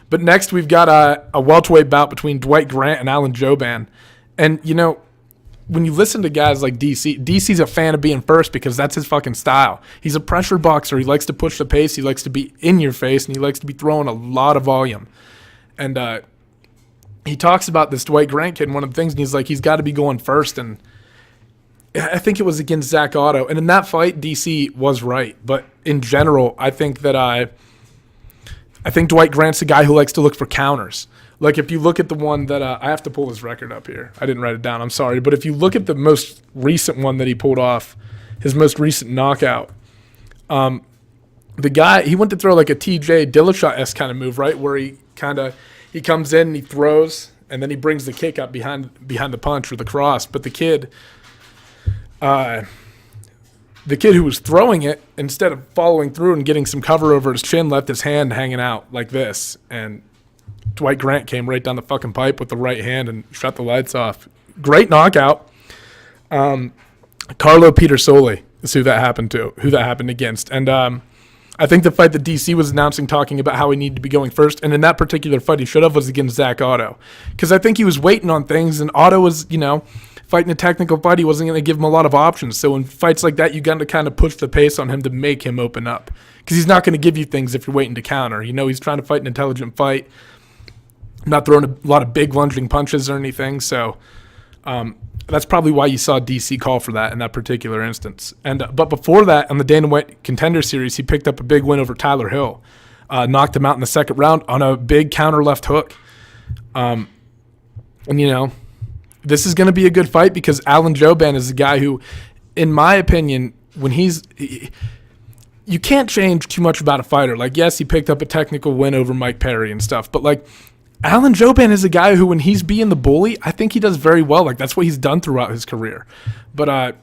But next we've got a welterweight bout between Dwight Grant and Alan Jouban. And, you know, when you listen to guys like DC's a fan of being first because that's his fucking style. He's a pressure boxer. He likes to push the pace. He likes to be in your face, and he likes to be throwing a lot of volume. And he talks about this Dwight Grant kid, and one of the things, and he's like, he's got to be going first. And I think it was against Zach Otto. And in that fight, DC was right. But in general, I think that I think Dwight Grant's a guy who likes to look for counters. Like, if you look at the one that I have to pull his record up here. I didn't write it down. I'm sorry. But if you look at the most recent one that he pulled off, his most recent knockout, the guy, he went to throw like a TJ Dillashaw-esque kind of move, right, where he comes in and he throws, and then he brings the kick up behind the punch or the cross. But the kid who was throwing it, instead of following through and getting some cover over his chin, left his hand hanging out like this. And Dwight Grant came right down the fucking pipe with the right hand and shut the lights off. Great knockout. Carlo Pietersoli is who that happened against. And I think the fight that DC was announcing, talking about how he needed to be going first, and in that particular fight he should have, was against Zach Otto. Because I think he was waiting on things, and Otto was, you know, fighting a technical fight. He wasn't going to give him a lot of options. So in fights like that, you got to kind of push the pace on him to make him open up. Because he's not going to give you things if you're waiting to counter. You know, he's trying to fight an intelligent fight, not throwing a lot of big lunging punches or anything. So that's probably why you saw DC call for that in that particular instance. And but before that, on the Dana White Contender Series, he picked up a big win over Tyler Hill. Knocked him out in the second round on a big counter left hook. And, you know, this is going to be a good fight because Alan Jouban is a guy who, in my opinion, when you can't change too much about a fighter. Like, yes, he picked up a technical win over Mike Perry and stuff, but, like, Alan Jouban is a guy who, when he's being the bully, I think he does very well. Like, that's what he's done throughout his career. But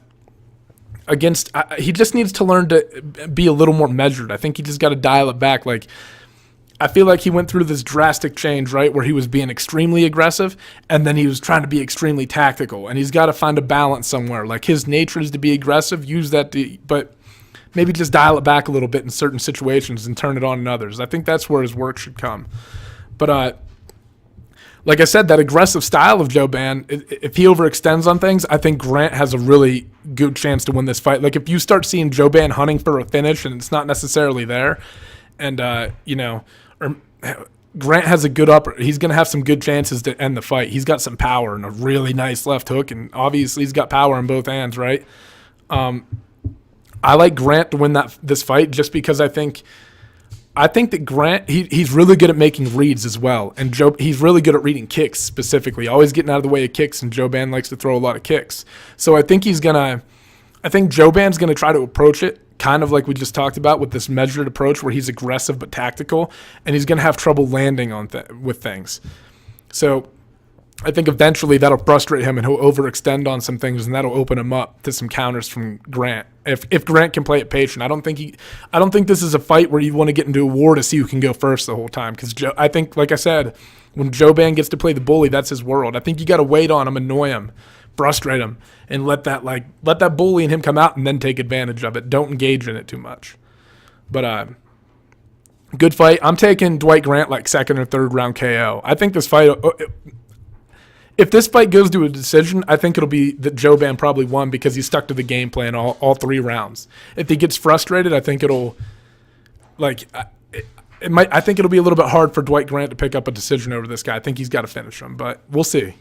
he just needs to learn to be a little more measured. I think he just got to dial it back. Like, I feel like he went through this drastic change, right, where he was being extremely aggressive, and then he was trying to be extremely tactical. And he's got to find a balance somewhere. Like, his nature is to be aggressive, use that, but maybe just dial it back a little bit in certain situations and turn it on in others. I think that's where his work should come. But like I said, that aggressive style of Jouban, if he overextends on things, I think Grant has a really good chance to win this fight. Like, if you start seeing Jouban hunting for a finish and it's not necessarily there, and, you know, or Grant has a good upper, he's going to have some good chances to end the fight. He's got some power and a really nice left hook, and obviously he's got power in both hands, right? I like Grant to win this fight just because I think that Grant, he's really good at making reads as well. And he's really good at reading kicks specifically, always getting out of the way of kicks, and Jouban likes to throw a lot of kicks. So I think Jouban's going to try to approach it kind of like we just talked about, with this measured approach where he's aggressive but tactical, and he's going to have trouble landing with things. So I think eventually that'll frustrate him, and he'll overextend on some things, and that'll open him up to some counters from Grant. If Grant can play it patient, I don't think this is a fight where you want to get into a war to see who can go first the whole time. Because I think, like I said, when Jouban gets to play the bully, that's his world. I think you got to wait on him, annoy him, frustrate him, and let that bully in him come out, and then take advantage of it. Don't engage in it too much. But good fight. I'm taking Dwight Grant like second or third round KO. I think this fight. If this fight goes to a decision, I think it'll be that Jouban probably won because he stuck to the game plan all 3 rounds. If he gets frustrated, I think it'll I think it'll be a little bit hard for Dwight Grant to pick up a decision over this guy. I think he's got to finish him, but we'll see.